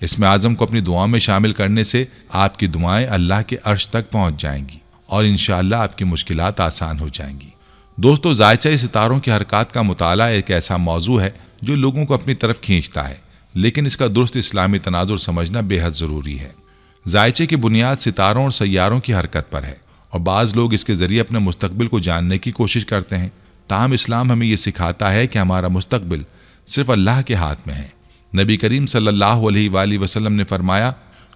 اسم اعظم کو اپنی دعاؤں میں شامل کرنے سے آپ کی دعائیں اللہ کے عرش تک پہنچ جائیں گی اور انشاءاللہ آپ کی مشکلات آسان ہو جائیں گی۔ دوستو، ذائچہ ستاروں کی حرکات کا مطالعہ ایک ایسا موضوع ہے جو لوگوں کو اپنی طرف کھینچتا ہے، لیکن اس کا درست اسلامی تناظر سمجھنا بے حد ضروری ہے۔ ذائچے کی بنیاد ستاروں اور سیاروں کی حرکت پر ہے، اور بعض لوگ اس کے ذریعے اپنے مستقبل کو جاننے کی کوشش کرتے ہیں۔ تاہم اسلام ہمیں یہ سکھاتا ہے کہ ہمارا مستقبل صرف اللہ کے ہاتھ میں ہے۔ نبی کریم صلی اللہ علیہ وآلہ وسلم نے فرمایا،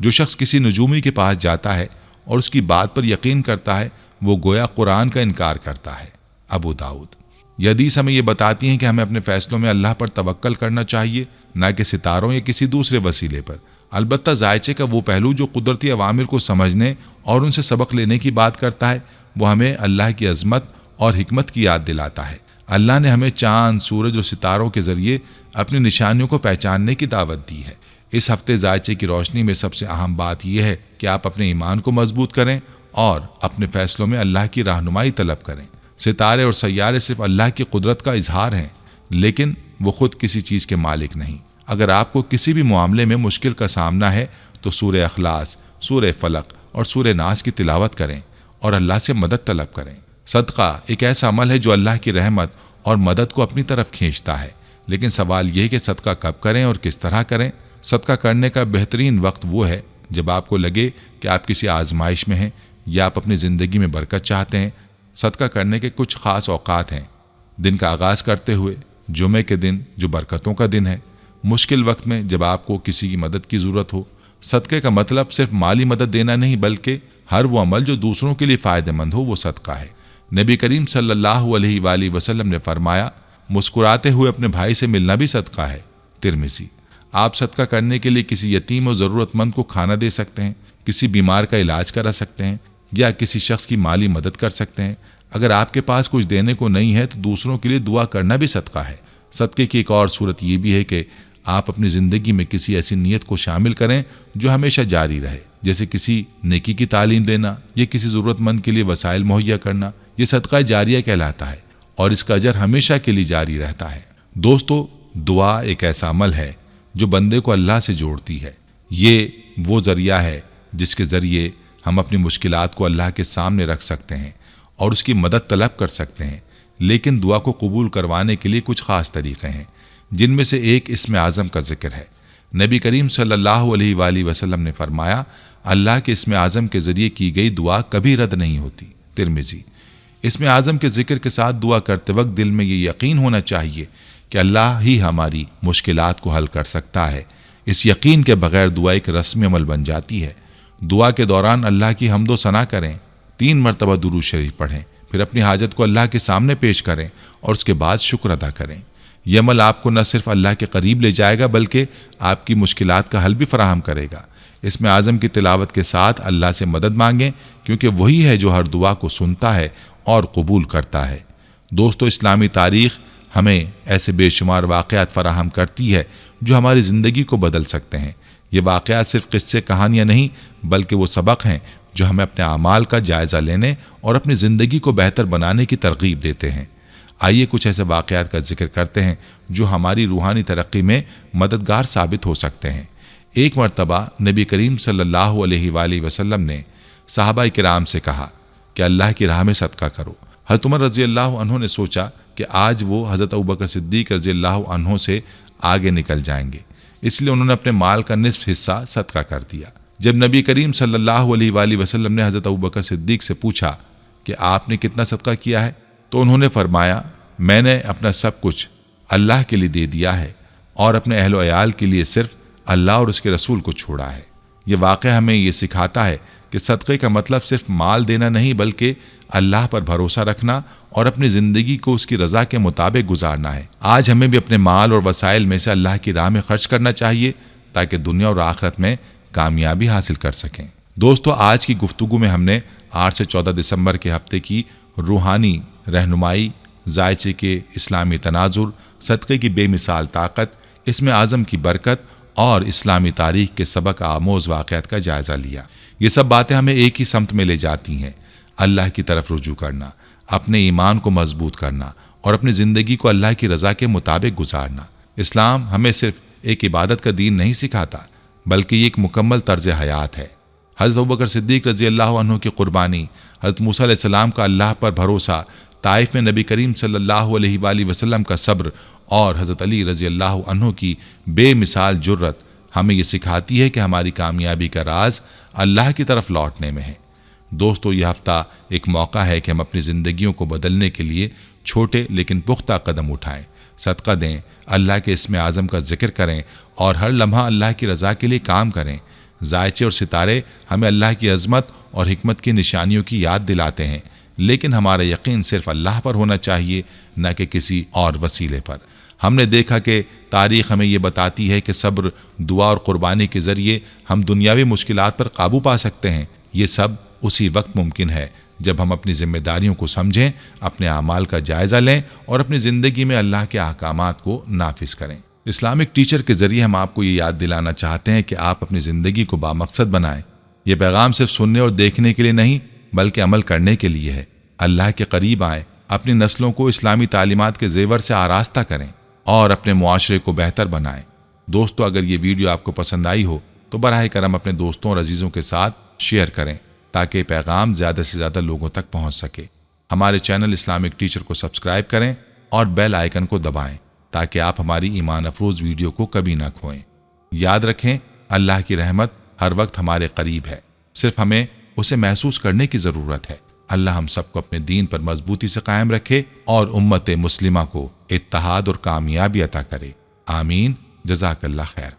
جو شخص کسی نجومی کے پاس جاتا ہے اور اس کی بات پر یقین کرتا ہے، وہ گویا قرآن کا انکار کرتا ہے۔ ابو داؤد۔ یہ حدیث ہمیں یہ بتاتی ہیں کہ ہمیں اپنے فیصلوں میں اللہ پر توکل کرنا چاہیے، نہ کہ ستاروں یا کسی دوسرے وسیلے پر۔ البتہ ذائچے کا وہ پہلو جو قدرتی عوامل کو سمجھنے اور ان سے سبق لینے کی بات کرتا ہے، وہ ہمیں اللہ کی عظمت اور حکمت کی یاد دلاتا ہے۔ اللہ نے ہمیں چاند، سورج اور ستاروں کے ذریعے اپنی نشانیوں کو پہچاننے کی دعوت دی ہے۔ اس ہفتے ذائچے کی روشنی میں سب سے اہم بات یہ ہے کہ آپ اپنے ایمان کو مضبوط کریں اور اپنے فیصلوں میں اللہ کی رہنمائی طلب کریں۔ ستارے اور سیارے صرف اللہ کی قدرت کا اظہار ہیں، لیکن وہ خود کسی چیز کے مالک نہیں۔ اگر آپ کو کسی بھی معاملے میں مشکل کا سامنا ہے تو سورہ اخلاص، سورہ فلق اور سورہ ناس کی تلاوت کریں اور اللہ سے مدد طلب کریں۔ صدقہ ایک ایسا عمل ہے جو اللہ کی رحمت اور مدد کو اپنی طرف کھینچتا ہے، لیکن سوال یہ ہے کہ صدقہ کب کریں اور کس طرح کریں۔ صدقہ کرنے کا بہترین وقت وہ ہے جب آپ کو لگے کہ آپ کسی آزمائش میں ہیں یا آپ اپنی زندگی میں برکت چاہتے ہیں۔ صدقہ کرنے کے کچھ خاص اوقات ہیں۔ دن کا آغاز کرتے ہوئے، جمعے کے دن جو برکتوں کا دن ہے، مشکل وقت میں جب آپ کو کسی کی مدد کی ضرورت ہو۔ صدقے کا مطلب صرف مالی مدد دینا نہیں، بلکہ ہر وہ عمل جو دوسروں کے لیے فائدہ مند ہو وہ صدقہ ہے۔ نبی کریم صلی اللہ علیہ وآلہ وسلم نے فرمایا، مسکراتے ہوئے اپنے بھائی سے ملنا بھی صدقہ ہے۔ ترمذی۔ آپ صدقہ کرنے کے لیے کسی یتیم اور ضرورت مند کو کھانا دے سکتے ہیں، کسی بیمار کا علاج کرا سکتے ہیں، یا کسی شخص کی مالی مدد کر سکتے ہیں۔ اگر آپ کے پاس کچھ دینے کو نہیں ہے تو دوسروں کے لیے دعا کرنا بھی صدقہ ہے۔ صدقے کی ایک اور صورت یہ بھی ہے کہ آپ اپنی زندگی میں کسی ایسی نیت کو شامل کریں جو ہمیشہ جاری رہے، جیسے کسی نیکی کی تعلیم دینا یا کسی ضرورت مند کے لیے وسائل مہیا کرنا۔ یہ صدقہ جاریہ کہلاتا ہے اور اس کا اجر ہمیشہ کے لیے جاری رہتا ہے۔ دوستو، دعا ایک ایسا عمل ہے جو بندے کو اللہ سے جوڑتی ہے۔ یہ وہ ذریعہ ہے جس کے ذریعے ہم اپنی مشکلات کو اللہ کے سامنے رکھ سکتے ہیں اور اس کی مدد طلب کر سکتے ہیں، لیکن دعا کو قبول کروانے کے لیے کچھ خاص طریقے ہیں، جن میں سے ایک اسم اعظم کا ذکر ہے۔ نبی کریم صلی اللہ علیہ وآلہ وسلم نے فرمایا، اللہ کے اسم اعظم کے ذریعے کی گئی دعا کبھی رد نہیں ہوتی۔ ترمذی۔ اسم اعظم کے ذکر کے ساتھ دعا کرتے وقت دل میں یہ یقین ہونا چاہیے کہ اللہ ہی ہماری مشکلات کو حل کر سکتا ہے۔ اس یقین کے بغیر دعا ایک رسمی عمل بن جاتی ہے۔ دعا کے دوران اللہ کی حمد و ثنا کریں، 3 مرتبہ درود شریف پڑھیں، پھر اپنی حاجت کو اللہ کے سامنے پیش کریں اور اس کے بعد شکر ادا کریں۔ یہ عمل آپ کو نہ صرف اللہ کے قریب لے جائے گا بلکہ آپ کی مشکلات کا حل بھی فراہم کرے گا۔ اسم اعظم کی تلاوت کے ساتھ اللہ سے مدد مانگیں، کیونکہ وہی ہے جو ہر دعا کو سنتا ہے اور قبول کرتا ہے۔ دوستو، اسلامی تاریخ ہمیں ایسے بے شمار واقعات فراہم کرتی ہے جو ہماری زندگی کو بدل سکتے ہیں۔ یہ واقعات صرف قصے کہانیاں نہیں، بلکہ وہ سبق ہیں جو ہمیں اپنے اعمال کا جائزہ لینے اور اپنی زندگی کو بہتر بنانے کی ترغیب دیتے ہیں۔ آئیے کچھ ایسے واقعات کا ذکر کرتے ہیں جو ہماری روحانی ترقی میں مددگار ثابت ہو سکتے ہیں۔ ایک مرتبہ نبی کریم صلی اللہ علیہ وآلہ وسلم نے صحابہ کرام سے کہا کہ اللہ کی راہ میں صدقہ کرو۔ حضرت عمر رضی اللہ عنہ نے سوچا کہ آج وہ حضرت ابوبکر صدیق رضی اللہ عنہ سے آگے نکل جائیں گے، اس لیے انہوں نے اپنے مال کا نصف حصہ صدقہ کر دیا۔ جب نبی کریم صلی اللہ علیہ وآلہ وسلم نے حضرت ابوبکر صدیق سے پوچھا کہ آپ نے کتنا صدقہ کیا ہے، تو انہوں نے فرمایا، میں نے اپنا سب کچھ اللہ کے لیے دے دیا ہے اور اپنے اہل و عیال کے لیے صرف اللہ اور اس کے رسول کو چھوڑا ہے۔ یہ واقعہ ہمیں یہ سکھاتا ہے کہ صدقے کا مطلب صرف مال دینا نہیں، بلکہ اللہ پر بھروسہ رکھنا اور اپنی زندگی کو اس کی رضا کے مطابق گزارنا ہے۔ آج ہمیں بھی اپنے مال اور وسائل میں سے اللہ کی راہ میں خرچ کرنا چاہیے تاکہ دنیا اور آخرت میں کامیابی حاصل کر سکیں۔ دوستو، آج کی گفتگو میں ہم نے 8 سے 14 دسمبر کے ہفتے کی روحانی رہنمائی، ذائچے کے اسلامی تناظر، صدقے کی بے مثال طاقت، اسم اعظم کی برکت اور اسلامی تاریخ کے سبق آموز واقعات کا جائزہ لیا۔ یہ سب باتیں ہمیں ایک ہی سمت میں لے جاتی ہیں، اللہ کی طرف رجوع کرنا، اپنے ایمان کو مضبوط کرنا اور اپنی زندگی کو اللہ کی رضا کے مطابق گزارنا۔ اسلام ہمیں صرف ایک عبادت کا دین نہیں سکھاتا، بلکہ یہ ایک مکمل طرز حیات ہے۔ حضرت ابوبکر صدیق رضی اللہ عنہ کی قربانی، حضرت موسیٰ علیہ السلام کا اللہ پر بھروسہ، طائف میں نبی کریم صلی اللہ علیہ وآلہ وسلم کا صبر اور حضرت علی رضی اللہ عنہ کی بے مثال جرت ہمیں یہ سکھاتی ہے کہ ہماری کامیابی کا راز اللہ کی طرف لوٹنے میں ہے۔ دوستو، یہ ہفتہ ایک موقع ہے کہ ہم اپنی زندگیوں کو بدلنے کے لیے چھوٹے لیکن پختہ قدم اٹھائیں، صدقہ دیں، اللہ کے اسم اعظم کا ذکر کریں اور ہر لمحہ اللہ کی رضا کے لیے کام کریں۔ ذائچے اور ستارے ہمیں اللہ کی عظمت اور حکمت کی نشانیوں کی یاد دلاتے ہیں، لیکن ہمارا یقین صرف اللہ پر ہونا چاہیے، نہ کہ کسی اور وسیلے پر۔ ہم نے دیکھا کہ تاریخ ہمیں یہ بتاتی ہے کہ صبر، دعا اور قربانی کے ذریعے ہم دنیاوی مشکلات پر قابو پا سکتے ہیں۔ یہ سب اسی وقت ممکن ہے جب ہم اپنی ذمہ داریوں کو سمجھیں، اپنے اعمال کا جائزہ لیں اور اپنی زندگی میں اللہ کے احکامات کو نافذ کریں۔ اسلامک ٹیچر کے ذریعے ہم آپ کو یہ یاد دلانا چاہتے ہیں کہ آپ اپنی زندگی کو بامقصد بنائیں۔ یہ پیغام صرف سننے اور دیکھنے کے لیے نہیں بلکہ عمل کرنے کے لیے ہے۔ اللہ کے قریب آئیں، اپنی نسلوں کو اسلامی تعلیمات کے زیور سے آراستہ کریں اور اپنے معاشرے کو بہتر بنائیں۔ دوستو، اگر یہ ویڈیو آپ کو پسند آئی ہو تو براہ کرم اپنے دوستوں اور عزیزوں کے ساتھ شیئر کریں تاکہ پیغام زیادہ سے زیادہ لوگوں تک پہنچ سکے۔ ہمارے چینل اسلامک ٹیچر کو سبسکرائب کریں اور بیل آئیکن کو دبائیں تاکہ آپ ہماری ایمان افروز ویڈیو کو کبھی نہ کھوئیں۔ یاد رکھیں، اللہ کی رحمت ہر وقت ہمارے قریب ہے، صرف ہمیں اسے محسوس کرنے کی ضرورت ہے۔ اللہ ہم سب کو اپنے دین پر مضبوطی سے قائم رکھے اور امت مسلمہ کو اتحاد اور کامیابی عطا کرے۔ آمین۔ جزاک اللہ خیر۔